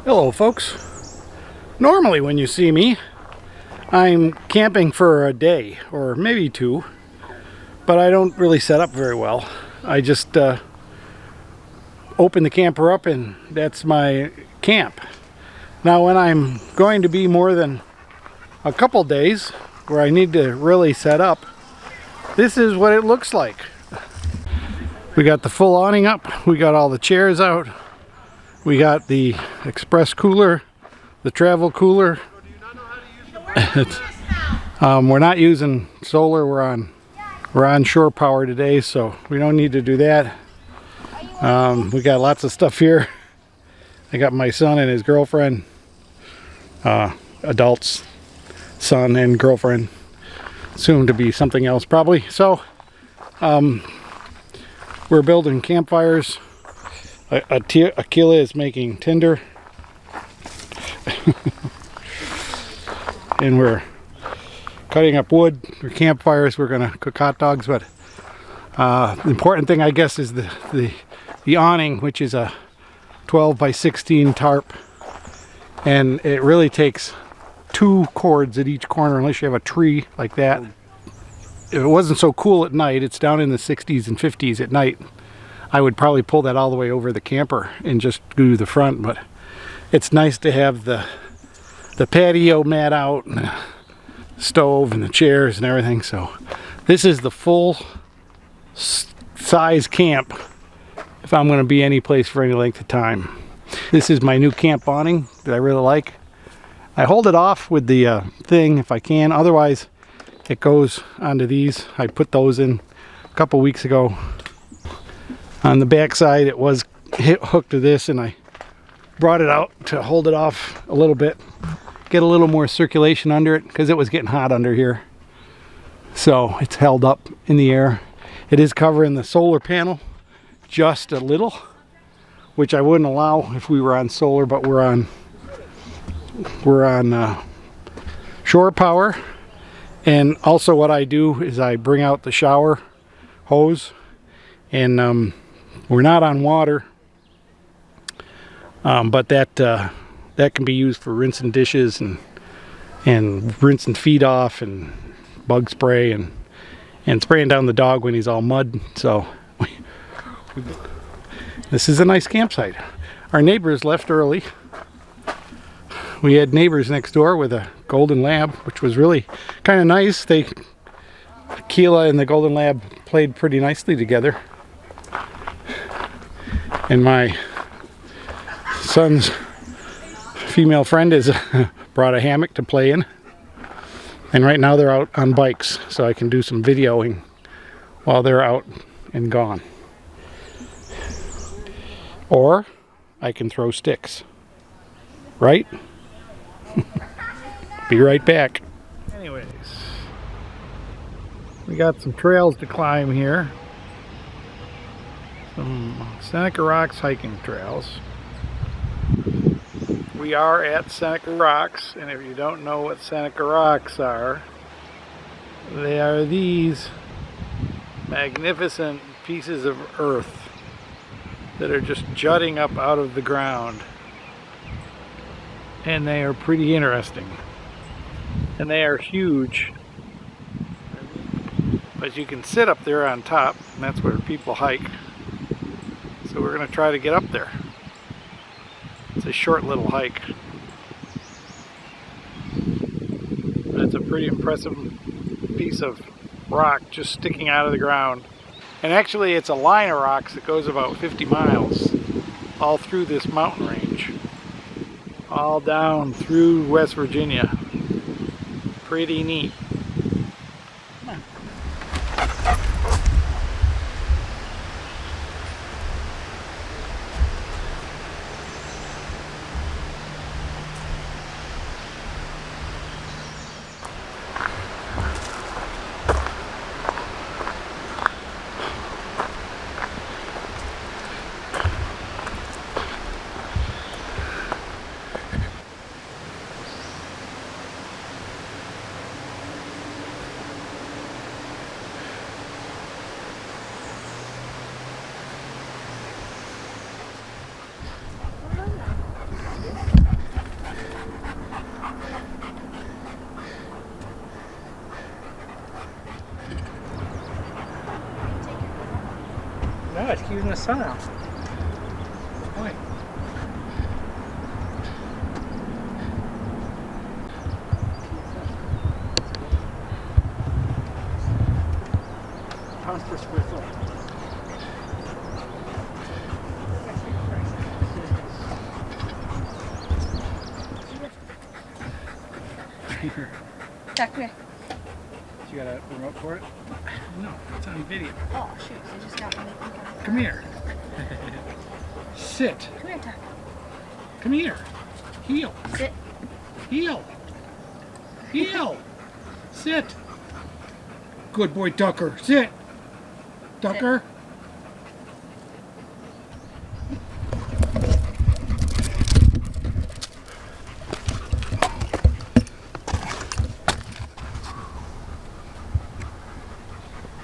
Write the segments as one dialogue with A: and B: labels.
A: Hello folks. Normally when you see me, I'm camping for a day or maybe two, but I don't really set up very well. I just open the camper up and that's my camp. Now when I'm going to be more than a couple days where I need to really set up, this is what it looks like. We got the full awning up, we got all the chairs out, we got the express cooler, the travel cooler. We're not using solar, we're on shore power today, so we don't need to do that. We got lots of stuff here. I got my son and his girlfriend, adults, son and girlfriend, soon to be something else probably. So we're building campfires. Akila is making tinder. And we're cutting up wood for campfires. We're gonna cook hot dogs, but the important thing I guess is the awning, which is a 12 by 16 tarp, and it really takes 2 cords at each corner unless you have a tree like that. If it wasn't so cool at night, it's down in the 60s and 50s at night, I would probably pull that all the way over the camper and just do the front, but it's nice to have the patio mat out and the stove and the chairs and everything. So this is the full size camp if I'm going to be any place for any length of time. This is my new camp awning that I really like. I hold it off with the thing if I can, otherwise it goes onto these. I put those in a couple weeks ago. On the back side it was hooked to this, and I brought it out to hold it off a little bit, get a little more circulation under it because it was getting hot under here. So it's held up in the air. It is covering the solar panel just a little, which I wouldn't allow if we were on solar, but we're on shore power. And also what I do is I bring out the shower hose, and we're not on water, but that can be used for rinsing dishes and rinsing feet off and bug spray and spraying down the dog when he's all mud. So this is a nice campsite. Our neighbors left early. We had neighbors next door with a golden lab, which was really kind of nice. Keela and the golden lab played pretty nicely together. And my son's female friend has brought a hammock to play in. And right now they're out on bikes, so I can do some videoing while they're out and gone. Or I can throw sticks. Right? Be right back. Anyways, we got some trails to climb here. Some Seneca Rocks hiking trails. We are at Seneca Rocks, and if you don't know what Seneca Rocks are, they are these magnificent pieces of earth that are just jutting up out of the ground. And they are pretty interesting. And they are huge. But you can sit up there on top, and that's where people hike. So we're going to try to get up there. It's a short little hike. But it's a pretty impressive piece of rock just sticking out of the ground. And actually it's a line of rocks that goes about 50 miles all through this mountain range. All down through West Virginia. Pretty neat. rescue in the sun out. Boy. Pounds per square foot.
B: Jack, come here.
A: You got a remote for it? No, it's on video.
B: Oh, shoot. I just got one.
A: Come here. Sit.
B: Come here, Jack.
A: Come here. Heel.
B: Sit.
A: Heel. Heel. Sit. Good boy, Ducker. Sit. Ducker.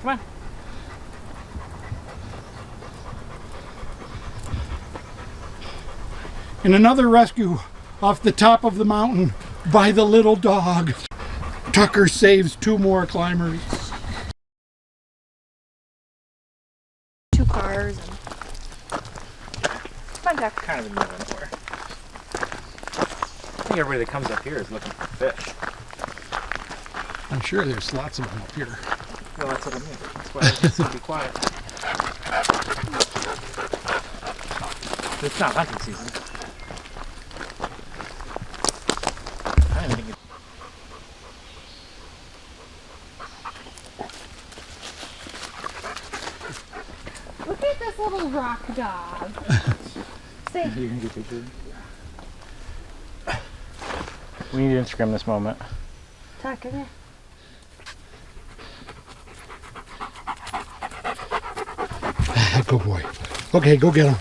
A: Come on. And another rescue off the top of the mountain by the little dog. Tucker saves 2 more climbers.
B: 2 cars. And... Come on, Jack.
C: Kind of in the middle of nowhere. I think everybody that comes up here is looking for fish.
A: I'm sure there's lots of them up here.
C: Well, that's what I mean. That's why it's going to be quiet. It's not hunting season. I don't think it's...
B: Look at this little rock dog. Say.
C: You can get pictures. We need to Instagram this moment.
B: Jack, come here.
A: Good boy. Okay, go get him.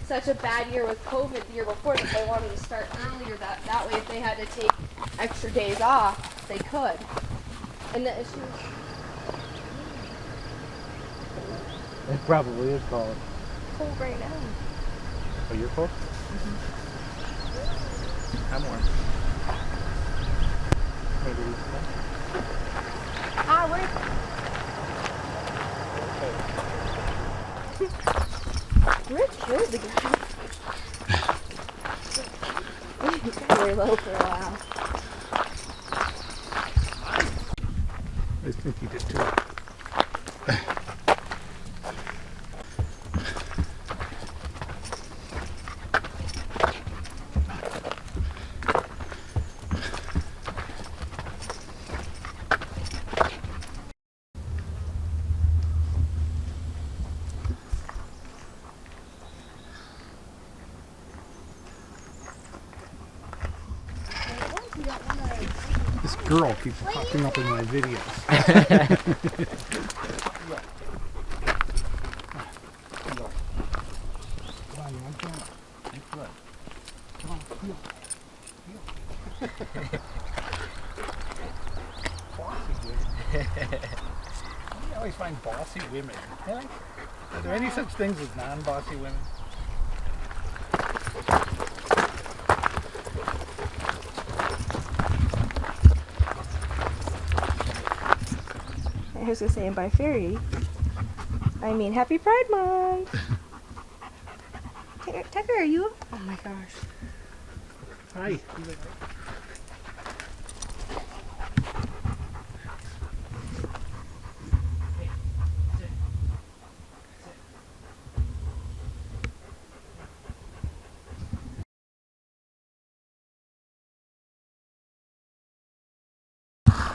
B: Such a bad year with COVID the year before that they wanted to start earlier. That way, if they had to take extra days off, they could. And the issue.
C: It probably is cold.
B: Cold right now.
C: Oh, you're cold? Mm-hmm. I'm warm. Maybe we can.
B: Ah, where? Where killed the guy? He got very low for a while.
A: I think he did too. This girl keeps popping up in my videos. Come on, you're on camera. Come on, heel. Bossy women. I always find bossy women. Really? Are there any such things as non-bossy women?
B: I was gonna say, by fairy, I mean Happy Pride Month. Tucker, are you? Oh my gosh.
A: Hi.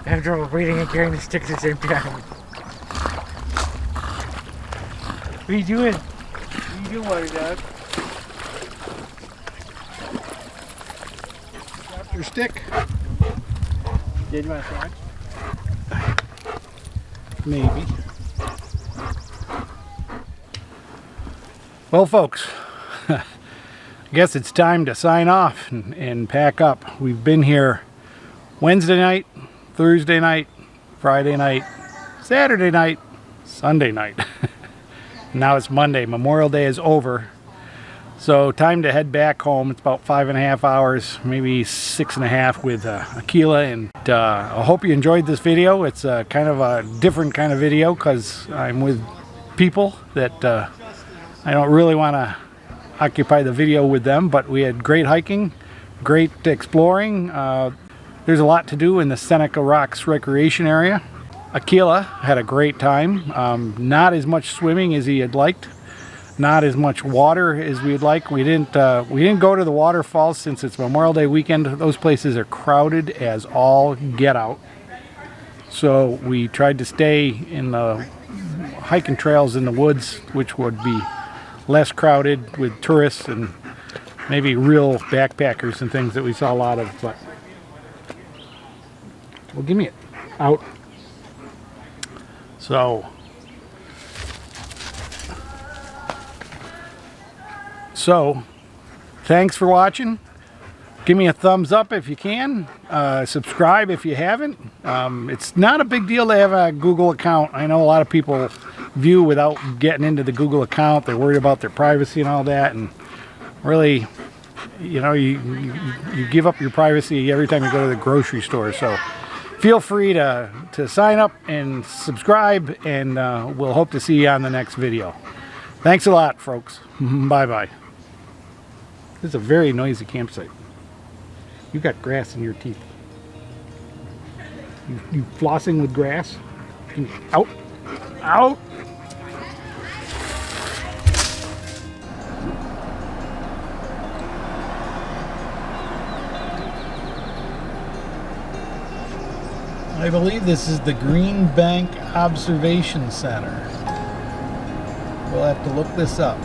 C: I have trouble breathing and carrying the stick at the same time. What are you doing? What are you doing, water dog?
A: Drop your stick.
C: Did you want a sandwich?
A: Maybe. Well, folks, I guess it's time to sign off and pack up. We've been here Wednesday night, Thursday night, Friday night, Saturday night, Sunday night. Now it's Monday. Memorial Day is over. So time to head back home. It's about 5.5 hours, maybe 6.5 with Aquila, and I hope you enjoyed this video. It's kind of a different kind of video because I'm with people that I don't really want to occupy the video with them, but we had great hiking, great exploring. There's a lot to do in the Seneca Rocks recreation area. Aquila had a great time. Not as much swimming as he had liked, not as much water as we'd like. We didn't go to the waterfalls since it's Memorial Day weekend. Those places are crowded as all get out. So we tried to stay in the hiking trails in the woods, which would be less crowded with tourists and maybe real backpackers and things that we saw a lot of. But well, give me it out. So thanks for watching. Give me a thumbs up if you can. Subscribe if you haven't. It's not a big deal to have a Google account. I know a lot of people view without getting into the Google account. They're worried about their privacy and all that, and really, you know, you give up your privacy every time you go to the grocery store. So feel free to sign up and subscribe, and we'll hope to see you on the next video. Thanks a lot, folks. Bye bye. This is a very noisy campsite. You got grass in your teeth. You flossing with grass? Out! Out! I believe this is the Green Bank Observation Center. We'll have to look this up.